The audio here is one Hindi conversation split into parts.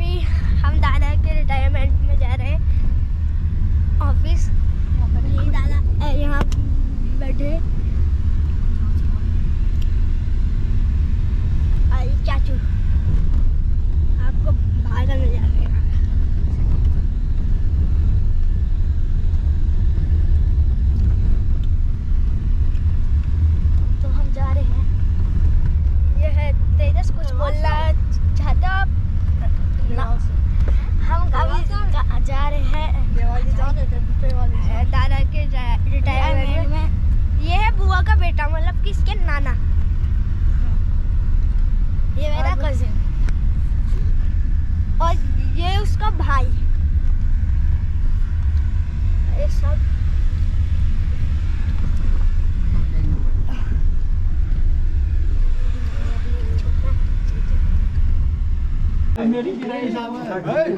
अभी हम दादा के रिटायरमेंट में जा रहे हैं ऑफिस। यही दादा यहाँ बैठे चाचू आपको बाहर करने जा रहे हैं। तो हम जा रहे हैं। ये है तेजस, कुछ बोलना चाहते हो आप? हम अभी जा रहे हैं दादा के रिटायरमेंट में। ये है बुआ का बेटा, मतलब किसके नाना। ये मेरा कजिन और ये उसका भाई। ये सब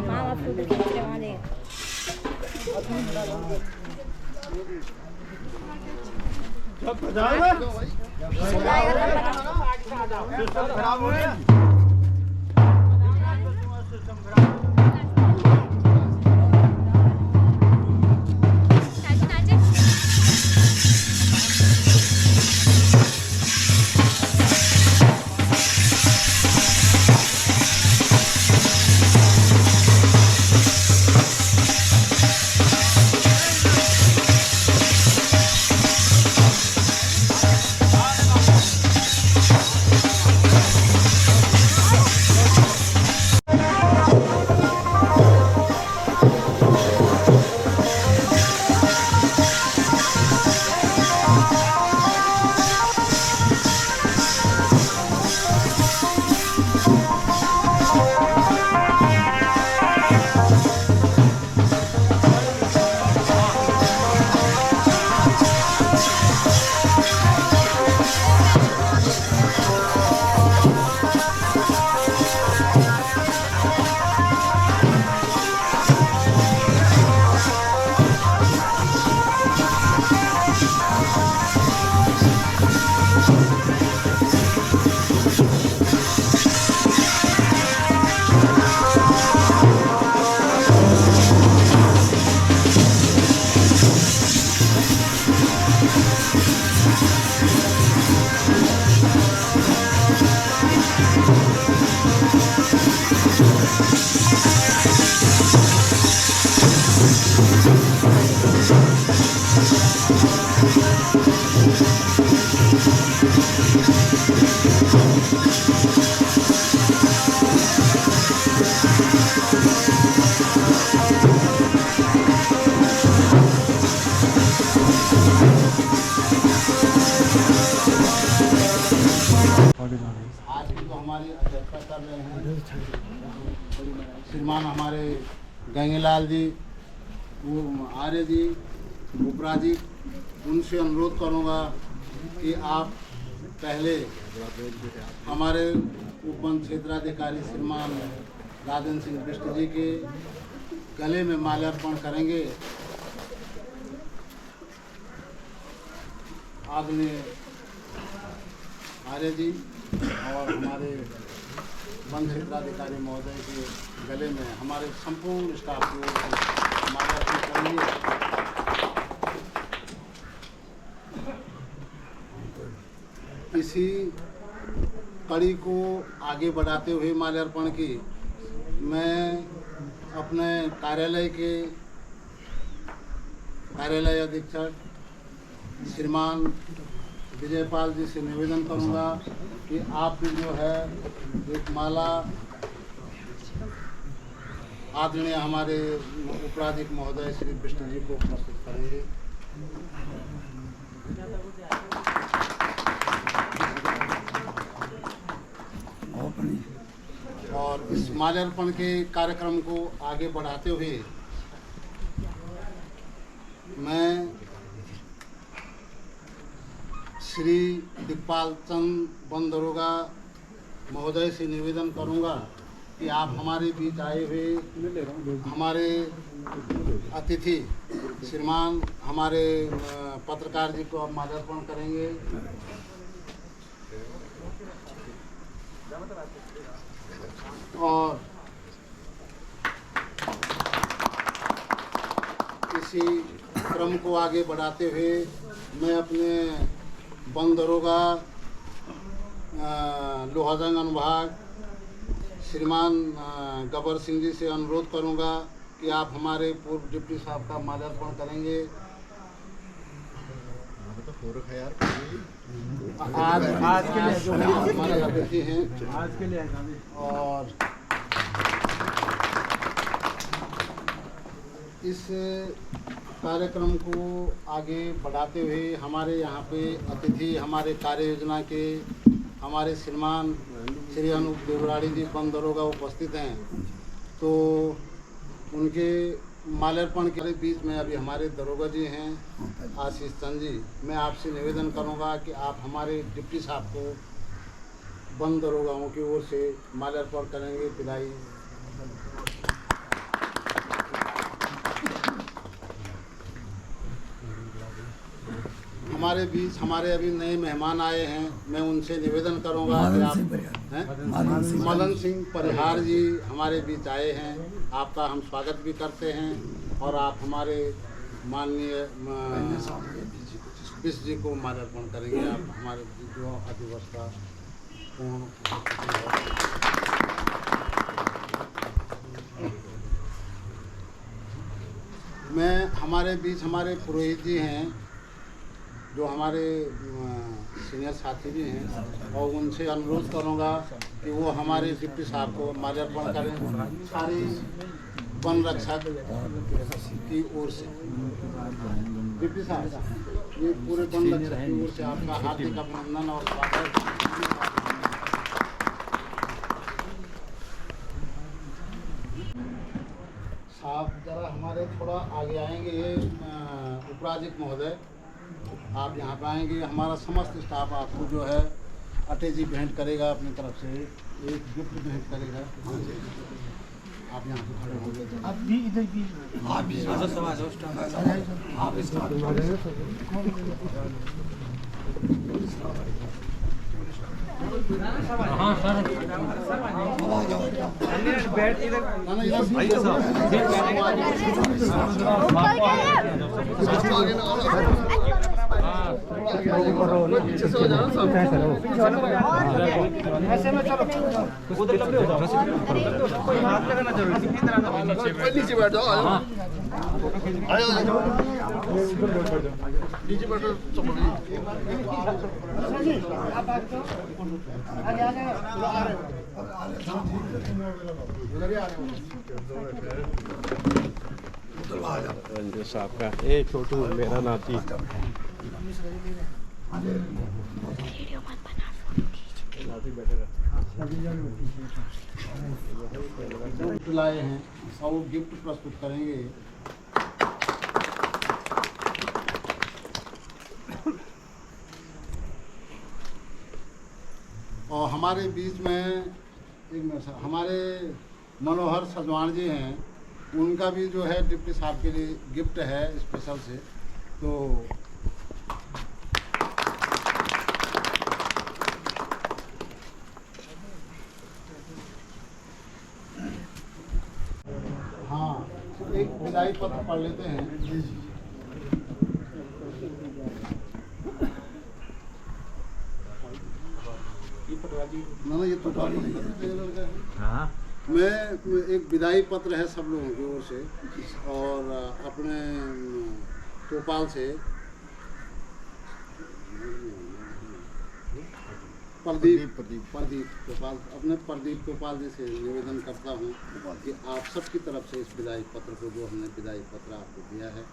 मामा फोटो खींचने वाले हैं। आज की तो हमारी अध्यक्षता कर रहे हैं श्रीमान हमारे गंगेलाल जी, वो आर्य जी, उपरा जी। उनसे अनुरोध करूंगा कि आप पहले हमारे उपवन क्षेत्राधिकारी श्रीमान राजेंद्र सिंह बिष्ट जी के गले में माल्यार्पण करेंगे। आदरणीय आर्य जी और हमारे वन क्षेत्राधिकारी महोदय के गले में हमारे संपूर्ण स्टाफ की ओर से माल्यार्पण करेंगे। इसी कड़ी को आगे बढ़ाते हुए माल्यार्पण की मैं अपने कार्यालय अधीक्षक श्रीमान विजयपाल जी से निवेदन करूंगा कि आप भी जो है एक माला आदरणीय हमारे उपराधिक महोदय श्री विष्णु जी को प्रस्तुत करेंगे। और इस माल्यार्पण के कार्यक्रम को आगे बढ़ाते हुए मैं श्री दिग्पाल चंद वन दरोगा महोदय से निवेदन करूंगा कि आप हमारे बीच आए हुए हमारे अतिथि श्रीमान हमारे पत्रकार जी को आप माल्यार्पण करेंगे। और इसी क्रम को आगे बढ़ाते हुए मैं अपने वन दरोगा लोहाजंग अनुभाग श्रीमान गब्बर सिंह जी से अनुरोध करूंगा कि आप हमारे पूर्व डिप्टी साहब का माल्यार्पण करेंगे। आज के लिए जो है हमारे अतिथि हैं, आज के लिए और इस कार्यक्रम को आगे बढ़ाते हुए हमारे यहाँ पे अतिथि हमारे कार्य योजना के हमारे श्रीमान श्री अनूप देवराड़ी जी वन दरोगा उपस्थित हैं, तो उनके माल्यार्पण के बीच में अभी हमारे दरोगा जी हैं आशीष चंद जी। मैं आपसे निवेदन करूंगा कि आप हमारे डिप्टी साहब को वन दरोगाओं की ओर से माल्यार्पण करेंगे। विदाई। हमारे बीच हमारे अभी नए मेहमान आए हैं, मैं उनसे निवेदन करूंगा कि आप मदन सिंह परिहार जी हमारे बीच आए हैं, आपका हम स्वागत भी करते हैं और आप हमारे माननीय बिस जी को माल्यार्पण करेंगे। आप हमारे जो अधिवस्था पूर्ण मैं हमारे बीच हमारे पुरोहित जी हैं जो हमारे सीनियर साथी भी हैं और उनसे अनुरोध करूंगा कि वो हमारे डिप्टी साहब को माल्यार्पण करें सारी वन रक्षक की ओर से। डिप्टी साहब ये पूरे वन रक्षक की ओर से आपका हार्दिक अभिनंदन और स्वागत। साहब जरा हमारे थोड़ा आगे आएंगे, ये उपराजिक महोदय आप यहाँ पे आएंगे। हमारा समस्त स्टाफ आपको जो है अटैची भेंट करेगा, अपनी तरफ से एक गिफ्ट भेंट करेगा। आप यहाँ पे खड़े होंगे, आप भी इधर भी आप भी हाँ सर बैठ इधर पीछे से हो जाओ सब ऐसे में चलो उधर लंबे हो जाओ, कोई हाथ लगाना जरूरी है। नीचे बैठ जाओ, आयो नीचे बैठो चलो रंजू साहब का ए छोटू मेरा नाती लाए हैं और वो गिफ्ट प्रस्तुत करेंगे। और हमारे बीच में एक मिनट हमारे मनोहर सजवान जी हैं, उनका भी जो है डिप्टी साहब के लिए गिफ्ट है स्पेशल से। तो हाँ एक विदाई पत्र पढ़ लेते हैं। ना ये तो हाँ मैं एक विदाई पत्र है सब लोगों की ओर से और अपने टोपाल से प्रदीप टोपाल अपने प्रदीप टोपाल जी से निवेदन करता हूँ कि आप सबकी तरफ से इस विदाई पत्र को जो हमने विदाई पत्र आपको दिया है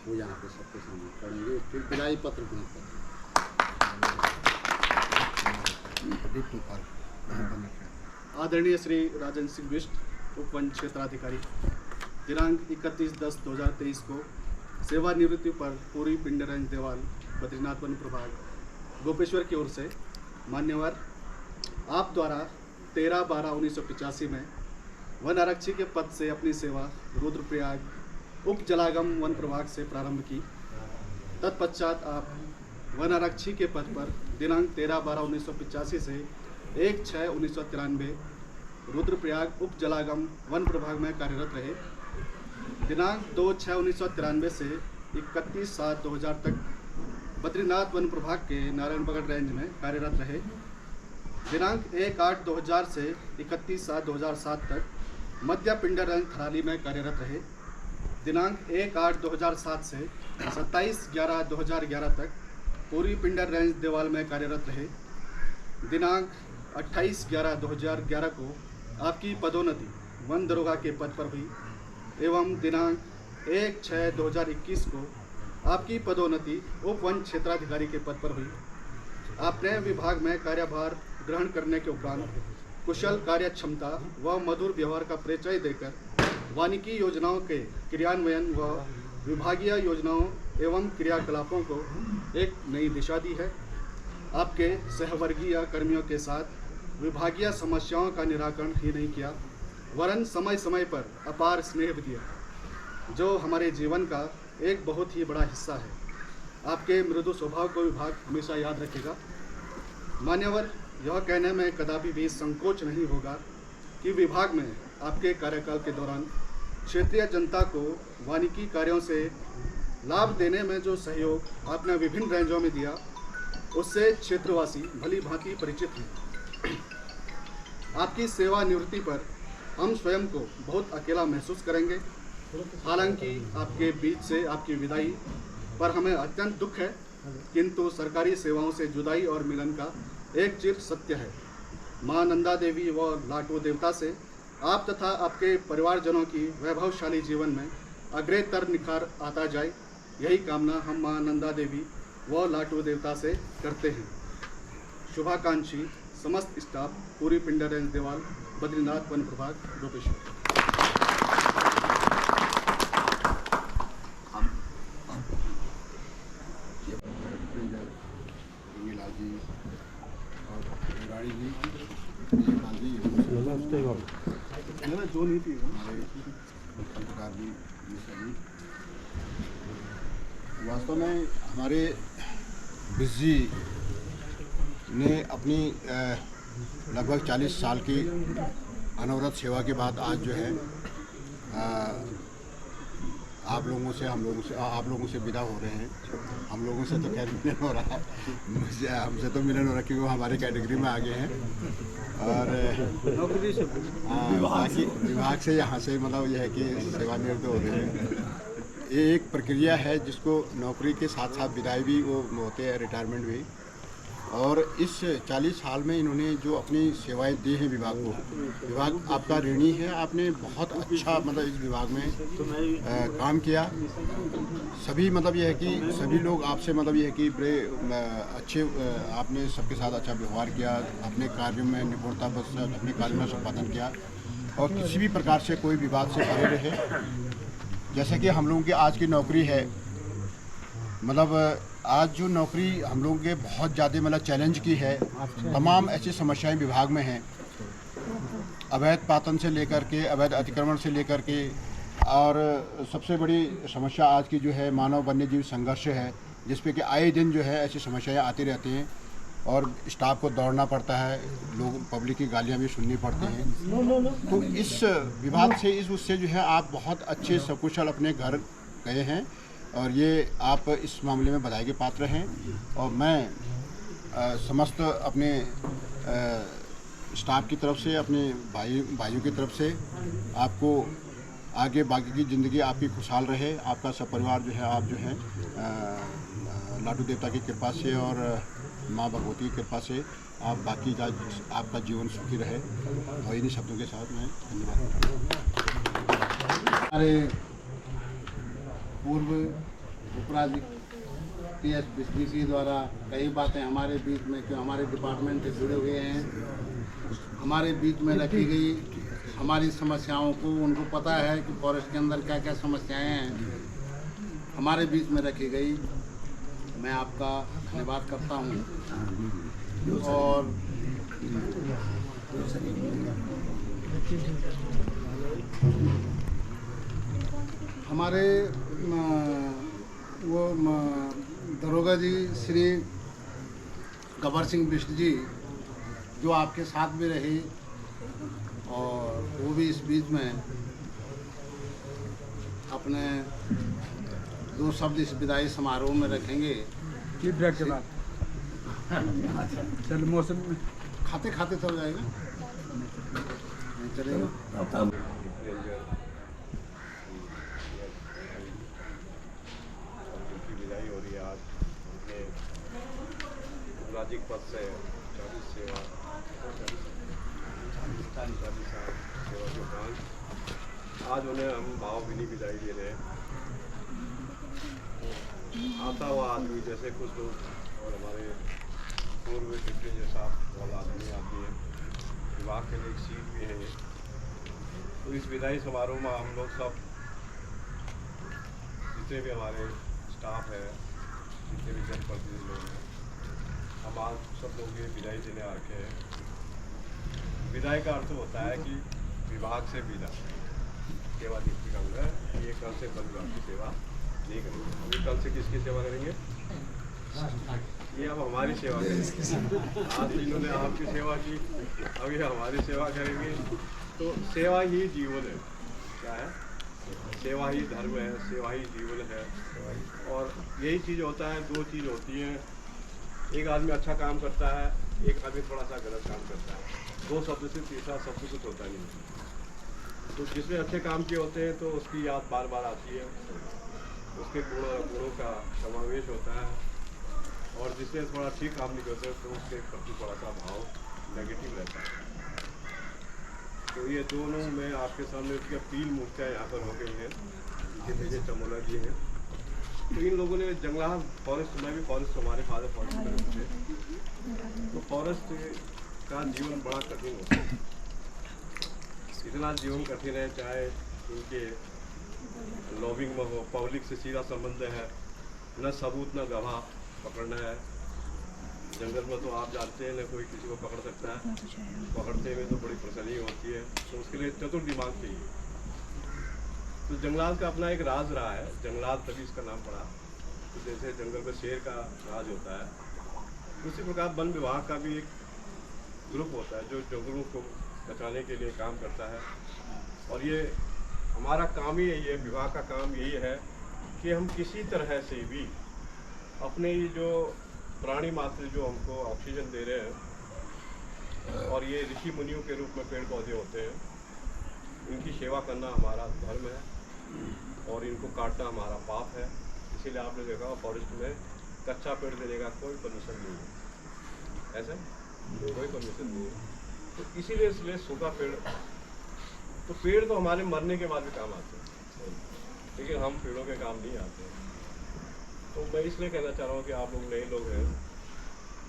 वो यहाँ पे सबके सामने पढ़ेंगे, फिर विदाई पत्र भेंट करेंगे। आदरणीय श्री राजन सिंह बिष्ट उप वन क्षेत्राधिकारी दिनांक 31/10/2023 को सेवानिवृत्ति पर पूर्वी पिंडरंज देवाल बद्रीनाथ वन प्रभाग गोपेश्वर की ओर से मान्यवर आप द्वारा 13/12/1985 में वन आरक्षी के पद से अपनी सेवा रुद्रप्रयाग उप जलागम वन प्रभाग से प्रारंभ की। तत्पश्चात आप वन आरक्षी के पद पर दिनांक 13/12/1985 से 1/6/1993 रुद्रप्रयाग उप जलागम वन प्रभाग में कार्यरत रहे। दिनांक 2/6/1993 से 31/7/2000 तक बद्रीनाथ वन प्रभाग के नारायणबगड़ रेंज में कार्यरत रहे। दिनांक 1/8/2000 से 31/7/2007 तक मध्य पिंडर रेंज थराली में कार्यरत रहे। दिनांक 1/8/2007 से 27/11/2011 तक पूर्वी पिंडर रेंज देवाल में कार्यरत रहे। दिनांक 28/11/2011 को आपकी पदोन्नति वन दरोगा के पद पर हुई एवं दिनांक 1/6/2021 को आपकी पदोन्नति उप वन क्षेत्राधिकारी के पद पर हुई। आपने विभाग में कार्यभार ग्रहण करने के उपरांत कुशल कार्य क्षमता व मधुर व्यवहार का परिचय देकर वानिकी योजनाओं के क्रियान्वयन व विभागीय योजनाओं एवं क्रियाकलापों को एक नई दिशा दी है। आपके सहवर्गीय कर्मियों के साथ विभागीय समस्याओं का निराकरण ही नहीं किया, वरन समय समय पर अपार स्नेह भी दिया, जो हमारे जीवन का एक बहुत ही बड़ा हिस्सा है। आपके मृदु स्वभाव को विभाग हमेशा याद रखेगा। मान्यवर, यह कहने में कदापि भी संकोच नहीं होगा कि विभाग में आपके कार्यकाल के दौरान क्षेत्रीय जनता को वानिकी कार्यों से लाभ देने में जो सहयोग आपने विभिन्न रेंजों में दिया, उससे क्षेत्रवासी भली भांति परिचित हैं। आपकी सेवानिवृत्ति पर हम स्वयं को बहुत अकेला महसूस करेंगे। हालांकि आपके बीच से आपकी विदाई पर हमें अत्यंत दुख है, किंतु सरकारी सेवाओं से जुदाई और मिलन का एक चिर सत्य है। माँ नंदा देवी व लाटू देवता से आप तथा आपके परिवारजनों की वैभवशाली जीवन में अग्रेतर निखार आता जाए, यही कामना हम माँ नंदा देवी व लाटू देवता से करते हैं। शुभाकांक्षी समस्त स्टाफ, पूरी पिंडर रेंज देवाल, बद्रीनाथ वन प्रभाग, गोपेश्वर। जो नहीं थी वास्तव में हमारे बिजी ने अपनी लगभग 40 साल की अनवरत सेवा के बाद आज जो है आप लोगों से विदा हो रहे हैं। हम लोगों से तो खैर मिलन हो रहा है, हमसे तो मिलन हो रहा है क्योंकि वो हमारे कैटेगरी में आ गए हैं। और बाकी विभाग से यहाँ से मतलब यह है कि सेवानिवृत्त हो रहे हैं। ये एक प्रक्रिया है जिसको नौकरी के साथ साथ विदाई भी वो होते हैं, रिटायरमेंट भी। और इस 40 साल में इन्होंने जो अपनी सेवाएं दी हैं विभाग को, विभाग आपका ऋणी है। आपने बहुत अच्छा मतलब इस विभाग में काम किया। सभी मतलब यह है कि सभी लोग आपसे मतलब यह है कि बड़े अच्छे आपने सबके साथ अच्छा व्यवहार किया, अपने कार्यों में निपुणता बस अपने कार्यों में संपादन किया और किसी भी प्रकार से कोई विवाद से परे रहे। जैसे कि हम लोगों की आज की नौकरी है, मतलब आज जो नौकरी हम लोगों के बहुत ज़्यादा मतलब चैलेंज की है। तमाम ऐसी समस्याएं विभाग में हैं, अवैध पातन से लेकर के अवैध अतिक्रमण से लेकर के, और सबसे बड़ी समस्या आज की जो है मानव वन्यजीव संघर्ष है, जिसपे कि आए दिन जो है ऐसी समस्याएं आती रहती हैं और स्टाफ को दौड़ना पड़ता है, लोग पब्लिक की गालियां भी सुननी पड़ती हैं। तो इस विभाग से उससे जो है आप बहुत अच्छे सकुशल अपने घर गए हैं और ये आप इस मामले में बधाई के पात्र हैं। और मैं समस्त अपने स्टाफ की तरफ से, अपने भाइयों की तरफ से आपको आगे बाकी की ज़िंदगी आपकी खुशहाल रहे। आपका सब परिवार जो है आप जो है लाडू देवता की कृपा से और माँ भगवती की कृपा से आप बाकी का आपका जीवन सुखी रहे। और इन्हीं शब्दों के साथ मैं धन्यवाद। हमारे पूर्व उपराधिक PS बिस्मिल जी द्वारा कई बातें हमारे बीच में, क्यों हमारे डिपार्टमेंट से जुड़े हुए हैं, हमारे बीच में रखी गई हमारी समस्याओं को, उनको पता है कि फॉरेस्ट के अंदर क्या क्या समस्याएं हैं, हमारे बीच में रखी गई। मैं आपका धन्यवाद करता हूं। और हमारे वो दरोगा जी श्री गबर सिंह बिष्ट जी जो आपके साथ भी रहे और वो भी इस बीच में अपने 2 शब्द इस विदाई समारोह में रखेंगे। टी ब्रेक के बाद चल मौसम में खाते खाते चल जाएगा, नहीं चलेगा। विदाई हो रही है आज अपने राजनीतिक पद से 40 सेवा 40 साल सेवा के उपरांत आज उन्हें हम भावभीनी विदाई दे रहे हैं। आता हुआ आदमी जैसे कुछ लोग और हमारे पूर्व डिप्टी साहब वाला आदमी आती है, विभाग के लिए एक सीट भी है। तो इस विदाई समारोह में हम लोग सब जितने भी हमारे स्टाफ है, जितने भी जनप्रतिनिधि लोग हैं, हम आज सब लोग ये विदाई देने आ रखे हैं। विदाई का अर्थ होता है कि विभाग से विदा, सेवा नियुक्ति का अंग है। ये कल से वन विभाग की सेवा नहीं करेंगे। अभी कल से किसकी सेवा करेंगे? ये अब हमारी सेवा करेंगे। आज इन्होंने आपकी सेवा की, अभी हमारी सेवा करेंगे। तो सेवा ही जीवन है। क्या है? सेवा ही धर्म है, सेवा ही जीवन है। और यही चीज़ होता है, 2 चीज़ होती हैं। एक आदमी अच्छा काम करता है, एक आदमी थोड़ा सा गलत काम करता है। 2 शब्द से तीसरा शब्द कुछ होता नहीं। तो जिसमें अच्छे काम किए होते हैं तो उसकी याद बार बार आती है, उसके गुणों का समावेश होता है। और जिसने थोड़ा ठीक काम नहीं करते तो उसके प्रति थोड़ा सा भाव नेगेटिव रहता है। तो ये दोनों में आपके सामने उसकी 3 मूर्तियाँ यहाँ पर हो गई हैं, जिनके चमोला जी हैं। तो इन लोगों ने जंगलात फॉरेस्ट में भी, फॉरेस्ट हमारे फादर फॉरेस्ट में थे, तो फॉरेस्ट का जीवन बड़ा कठिन होता है। इतना जीवन कठिन है, चाहे इनके लॉबिंग में हो, पब्लिक से सीधा संबंध है, न सबूत न गवाह पकड़ना है। जंगल में तो आप जानते हैं न कोई किसी को पकड़ सकता है, पकड़ते हुए तो बड़ी परेशानी होती है। तो उसके लिए चतुर दिमाग चाहिए। तो जंगलात का अपना एक राज रहा है, जंगलात तभी इसका नाम पड़ा। तो जैसे जंगल में शेर का राज होता है, उसी प्रकार वन विभाग का भी एक ग्रुप होता है जो जंगलों को बचाने के लिए काम करता है। और ये हमारा काम ही यही है, विभाग का काम यही है कि हम किसी तरह से भी अपने ये जो प्राणी मात्र जो हमको ऑक्सीजन दे रहे हैं, और ये ऋषि मुनियों के रूप में पेड़ पौधे होते हैं, इनकी सेवा करना हमारा धर्म है और इनको काटना हमारा पाप है। इसीलिए आपने देखा फॉरेस्ट में कच्चा पेड़ देने का कोई परमिशन नहीं है, ऐसे कोई परमिशन नहीं है। तो इसीलिए सूखा पेड़, तो पेड़ तो हमारे मरने के बाद भी काम आते हैं, लेकिन हम पेड़ों के काम नहीं आते हैं। तो मैं इसलिए कहना चाह रहा हूँ कि आप लोग नए लोग हैं,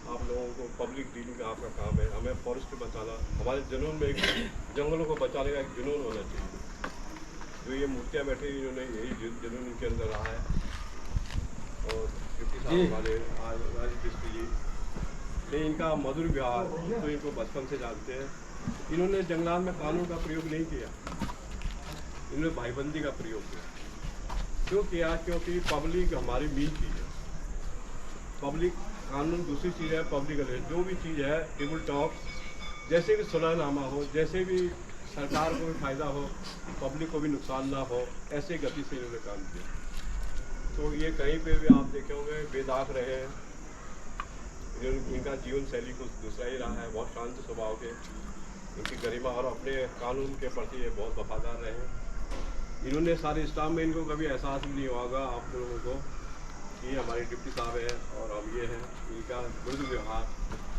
आप लोगों को पब्लिक डीलिंग का आपका काम है। हमें फॉरेस्ट बचाना, हमारे जुनून में एक जंगलों को बचाने का एक जुनून होना चाहिए। जो ये मूर्तियाँ बैठी इन्होंने यही जुनून इनके अंदर रहा है। और डिप्टी साहब वाले आज डिस्ट्री जी ने इनका मधुर व्यवहार, तो इनको बचपन से जानते हैं। इन्होंने जंगलात में कानून का प्रयोग नहीं किया, इन्होंने भाईबंदी का प्रयोग किया। क्यों किया? क्योंकि पब्लिक हमारी मेन चीज़ है। पब्लिक कानून दूसरी चीज़ है, पब्लिक जो भी चीज़ है, टेबल टॉक, जैसे भी सुलहनामा हो, जैसे भी सरकार को भी फ़ायदा हो, पब्लिक को भी नुकसान ना हो, ऐसे गति से इन्होंने काम किया। तो ये कहीं पे भी आप देखे होंगे बेदाग रहे हैं, इनका जीवन शैली कुछ दूसरा ही रहा है, बहुत शांत स्वभाव के, इनकी गरिमा और अपने कानून के प्रति ये बहुत वफादार रहे हैं। इन्होंने सारे स्टाफ में, इनको कभी एहसास भी नहीं होगा आप लोगों को कि हमारे डिप्टी साहब हैं और हम ये हैं। इनका मृदु व्यवहार,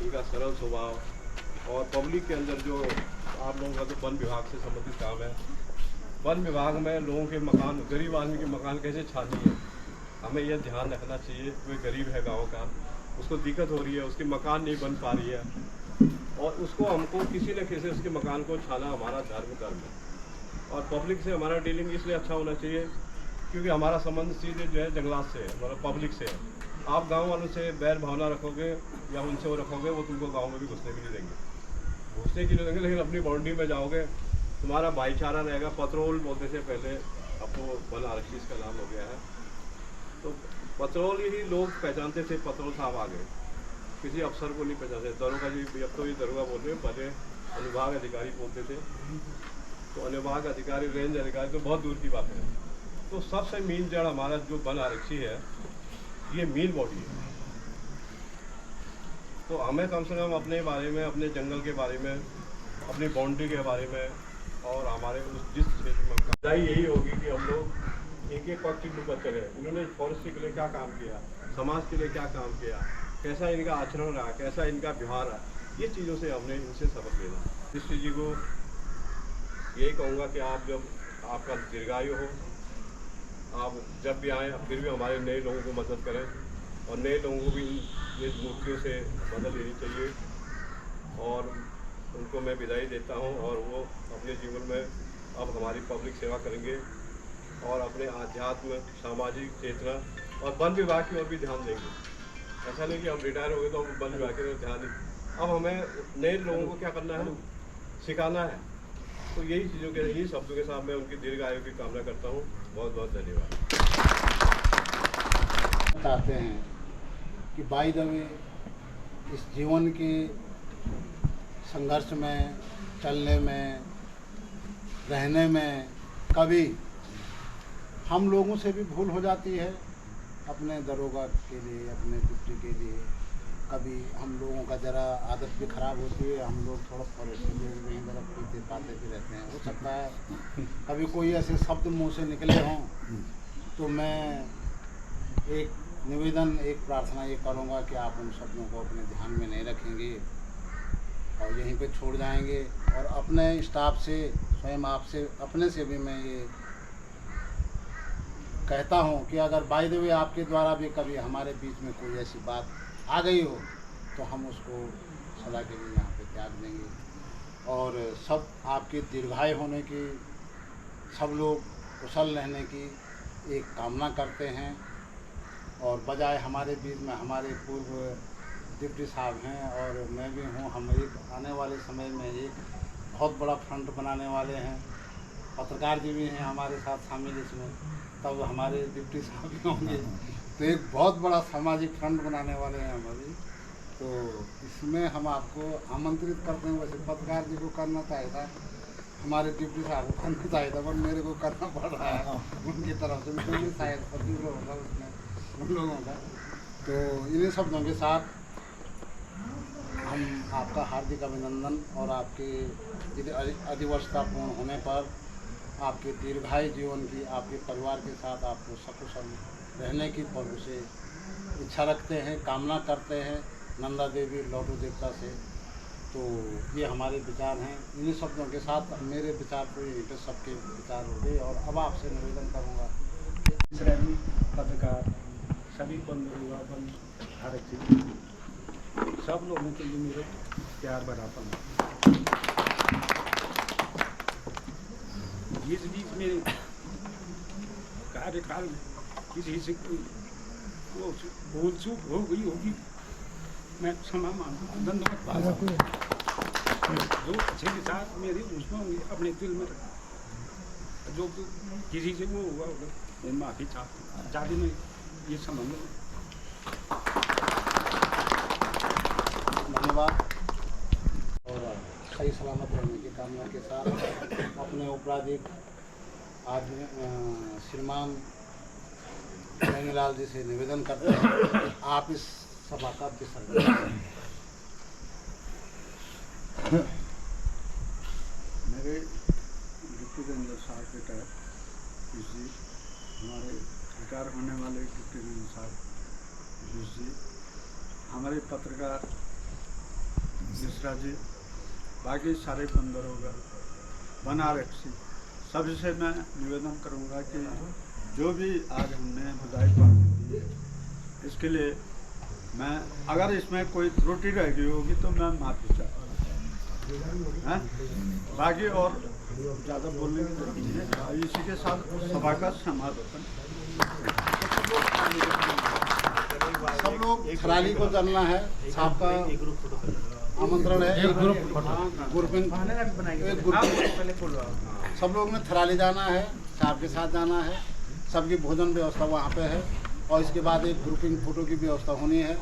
इनका सरल स्वभाव, और पब्लिक के अंदर जो आप लोगों का तो वन विभाग से संबंधित काम है, वन विभाग में लोगों के मकान, गरीब आदमी के मकान कैसे छानी है, हमें यह ध्यान रखना चाहिए। कोई गरीब है गाँव का, उसको दिक्कत हो रही है, उसके मकान नहीं बन पा रही है, और उसको हमको किसी न किसी उसके मकान को छाना हमारा धर्म है। और पब्लिक से हमारा डीलिंग इसलिए अच्छा होना चाहिए क्योंकि हमारा संबंध सीधे जो है जंगलात से है, मतलब पब्लिक से है। आप गांव वालों से बैर भावना रखोगे या उनसे वो रखोगे, वो तुमको गांव में भी घुसने भी नहीं देंगे, घुसने की नहीं देंगे। लेकिन अपनी बाउंड्री में जाओगे, तुम्हारा भाईचारा रहेगा। पत्रोल बोलते थे पहले, अब तो वन आरक्षी का नाम हो गया है। तो पत्रोल ही लोग पहचानते थे, पत्रोल साहब आ गए, किसी अफसर को नहीं पहचानते। दरोगा जी, अब तो ये दरोगा बोलते हैं, पहले अनुभाग अधिकारी बोलते थे। तो अनुभाग अधिकारी, रेंज अधिकारी तो बहुत दूर की बात है। तो सबसे मेन जड़ हमारा जो वन आरक्षी है, ये मेन बॉडी है। तो हमें कम से कम अपने बारे में, अपने जंगल के बारे में, अपनी बाउंड्री के बारे में और हमारे उस जिस क्षेत्र में बताई यही होगी कि हम लोग एक एक पक्ष के ऊपर चले। उन्होंने फॉरेस्ट के लिए क्या काम किया, समाज के लिए क्या काम किया, कैसा इनका आचरण रहा, कैसा इनका व्यवहार रहा, ये चीज़ों से हमने इनसे सबक लेना। कृष्ण जी को यही कहूँगा कि आप जब आपका दीर्घायु हो, आप जब भी आएँ फिर भी हमारे नए लोगों को मदद करें और नए लोगों को भी ये मूर्तियों से मदद लेनी चाहिए। और उनको मैं विदाई देता हूँ और वो अपने जीवन में अब हमारी पब्लिक सेवा करेंगे और अपने आध्यात्म, सामाजिक चेतना और वन विभाग की ओर भी ध्यान देंगे। ऐसा नहीं कि हम रिटायर हो गए तो हम वन विभाग की ओर ध्यान दें। अब हमें नए लोगों को क्या करना है, सिखाना है। तो यही चीज़ों के, यही शब्दों के साथ मैं उनकी दीर्घ आयु की कामना करता हूँ। बहुत बहुत धन्यवाद। चाहते हैं कि बाय द वे इस जीवन के संघर्ष में, चलने में, रहने में कभी हम लोगों से भी भूल हो जाती है। अपने दरोगा के लिए, अपने डिप्टी के लिए कभी हम लोगों का ज़रा आदत भी ख़राब होती है। हम लोग थोड़ा परेशान में ज़रा पीते पाते भी रहते हैं। हो सकता है कभी कोई ऐसे शब्द मुंह से निकले हों तो मैं एक निवेदन, एक प्रार्थना ये करूँगा कि आप उन शब्दों को अपने ध्यान में नहीं रखेंगे और यहीं पे छोड़ जाएंगे। और अपने स्टाफ से, स्वयं आपसे, अपने से भी मैं ये कहता हूँ कि अगर बाय द वे आपके द्वारा भी कभी हमारे बीच में कोई ऐसी बात आ गई हो तो हम उसको सदा के लिए यहाँ पे त्याग देंगे। और सब आपके दीर्घायु होने की, सब लोग कुशल रहने की एक कामना करते हैं। और बजाय हमारे बीच में हमारे पूर्व डिप्टी साहब हैं और मैं भी हूँ, हम एक आने वाले समय में एक बहुत बड़ा फ्रंट बनाने वाले हैं। पत्रकार जी भी हैं हमारे साथ शामिल इसमें, तब हमारे डिप्टी साहब भी होंगे। तो एक बहुत बड़ा सामाजिक फ्रंट बनाने वाले हैं हम अभी। तो इसमें हम आपको आमंत्रित करते हैं। वैसे पत्रकार जी को करना चाहिए था, हमारे डिप्टी साहब को करना चाहिए था, पर मेरे को करना पड़ रहा है उनकी तरफ से। मुझे शायद पति होगा उसमें उन लोगों का। तो इन्हीं शब्दों के साथ हम आपका हार्दिक अभिनंदन और आपके अधिवर्षता पूर्ण होने पर आपके दीर्घायु जीवन की, आपके परिवार के साथ आपको सकुशल रहने की प्रभु से इच्छा रखते हैं, कामना करते हैं नंदा देवी लौटू देवता से। तो ये हमारे विचार हैं। इन्हीं शब्दों के साथ मेरे विचार को यहीं पर सबके विचार हो गए। और अब आपसे निवेदन करूँगा, पत्रकार सभी बंधुओं, वन आरक्षी सब लोगों के लिए मेरे प्यार भरापन। इस बीच में कार्यकाल में किसी से कोई वो भूल चूक हो गई होगी, मैं क्षमा मांगता हूँ। धन्यवाद। जो अच्छे विचार मेरे उसमें होंगे अपने दिल में रखें, जो किसी से वो हुआ होगा मैं माफ़ी चाहता हूँ। ज़्यादा में ये संबंध धन्यवाद। और सही सलामत रहने की कामना के साथ अपने उपराधिक आज श्रीमान गंगलाल जी से निवेदन करते हैं कि आप इस सभा का विसर्जन करें। मेरे डिप्टी रेंजर साहब के तहत जी, हमारे रिटायर होने वाले डिप्टी रेंजर साहब जी, हमारे पत्रकार मिश्रा जी, बाकी सारे बंदरों, वन आरक्षी सभी से मैं निवेदन करूंगा कि जो भी आज हमने विदाई पार्टी दी है इसके लिए मैं, अगर इसमें कोई त्रुटि रह गई होगी तो मैं माफ़ी चाहता हूँ। बाकी और ज़्यादा बोलने की जरूरत नहीं है। इसी के साथ सभा का समापन। सब लोग थराली को चलना है, साहब का आमंत्रण है। एक ग्रुपिंग सब लोग ने थराली जाना है, साहब के साथ जाना है। सबकी भोजन व्यवस्था वहाँ पे है और इसके बाद एक ग्रुपिंग फोटो की व्यवस्था होनी है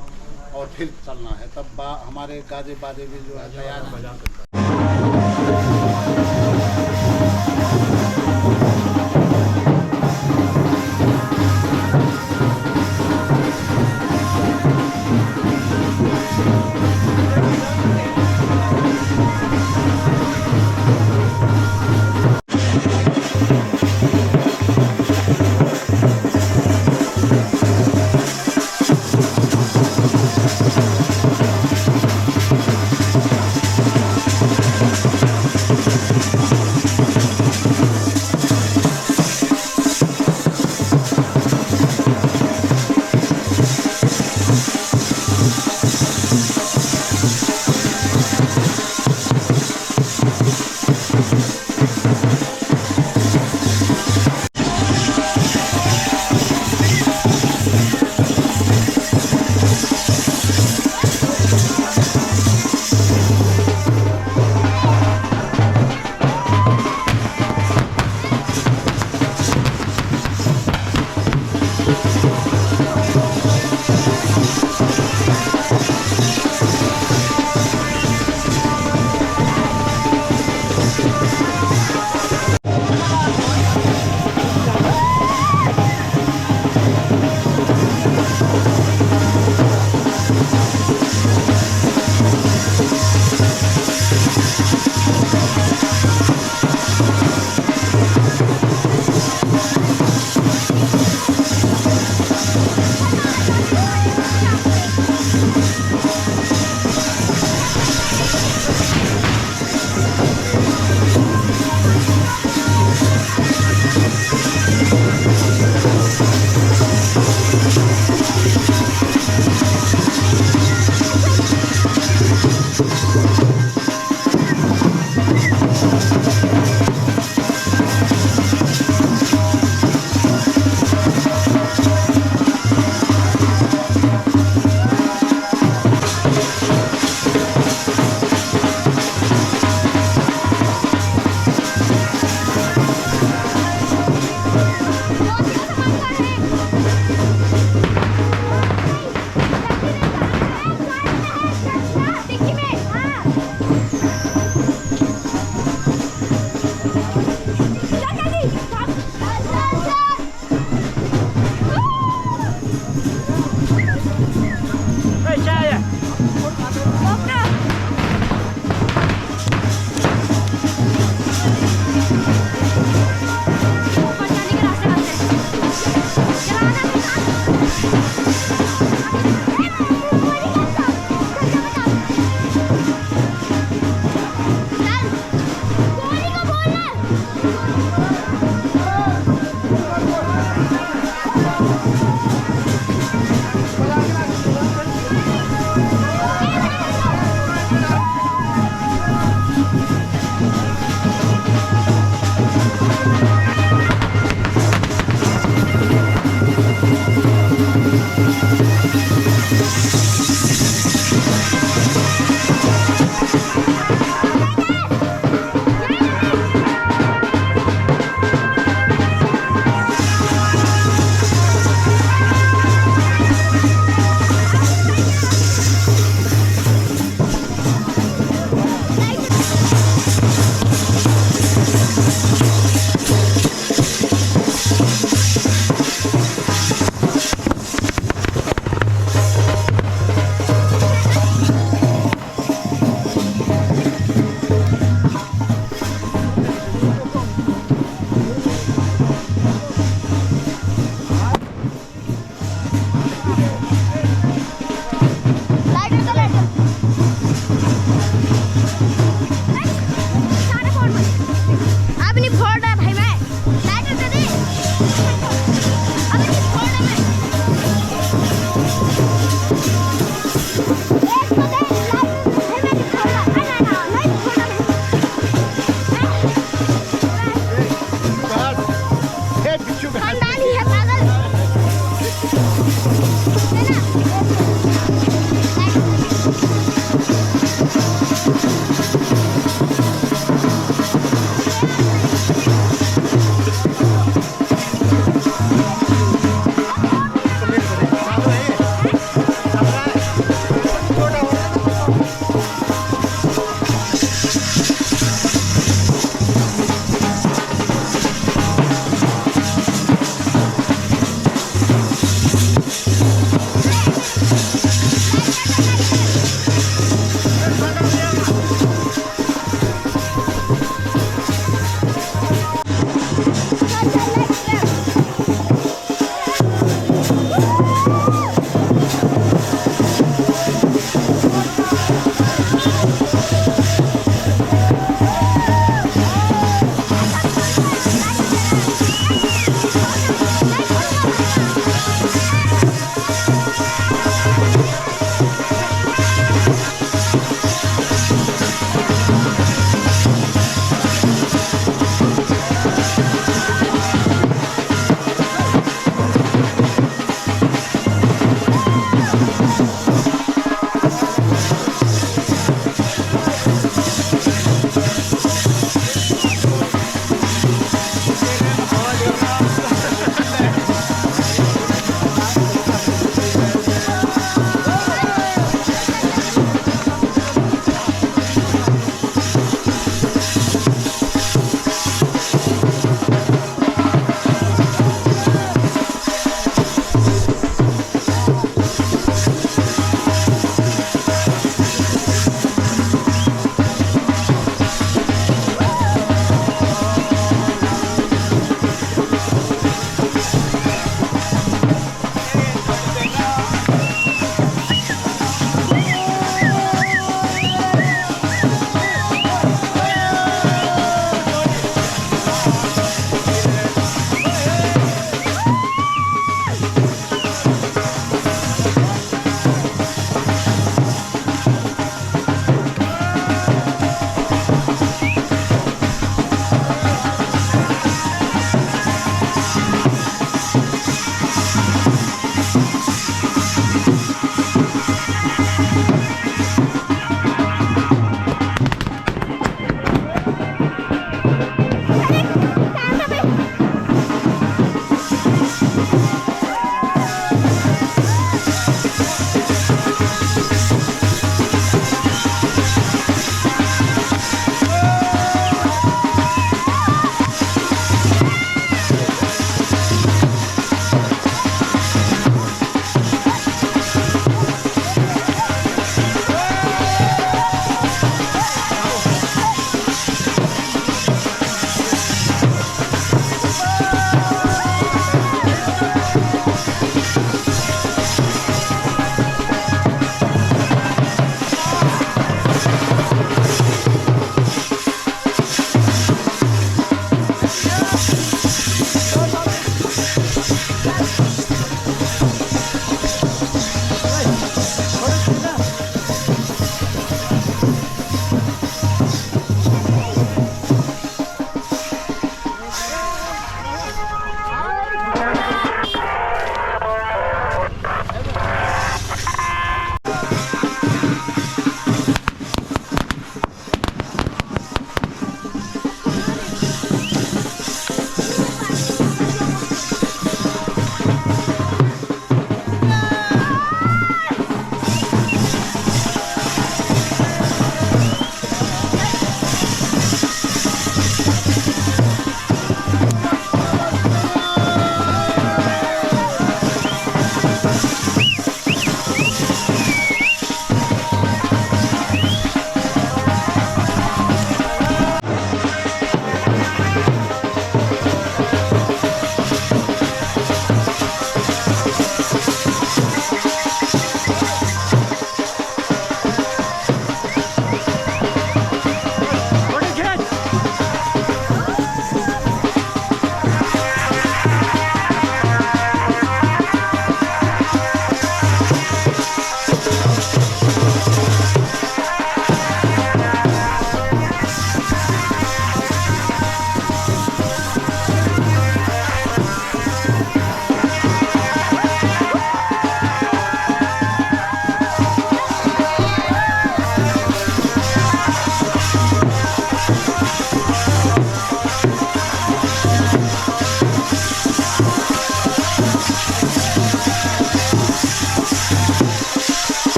और फिर चलना है। तब हमारे गाजे बाजे भी जो है तैयार है।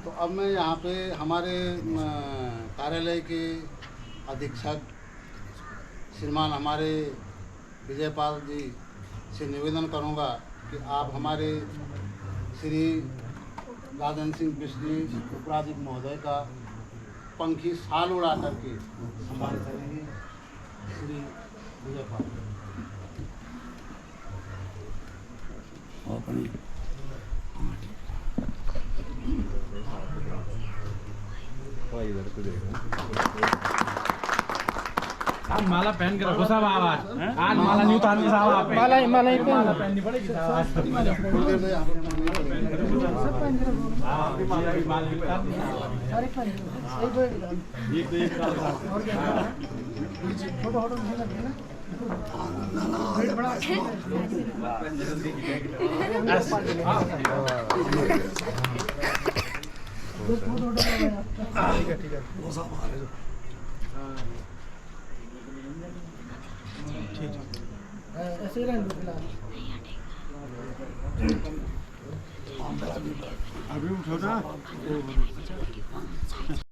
तो अब मैं यहाँ पे हमारे कार्यालय के अधीक्षक श्रीमान हमारे विजयपाल जी से निवेदन करूँगा कि आप हमारे श्री राजन सिंह बिष्ट जी उपराधिक महोदय का पंखी साल उड़ा करके सम्मान करेंगे। श्री विजयपाल आज माला पहन के रखो साहब। आवाज आज माला नहीं उतारनी साहब। आप माला पहननी पड़ेगी साहब। आज तो माला ऐसे ही रहने दो फिलहाल। अभी उठो ना।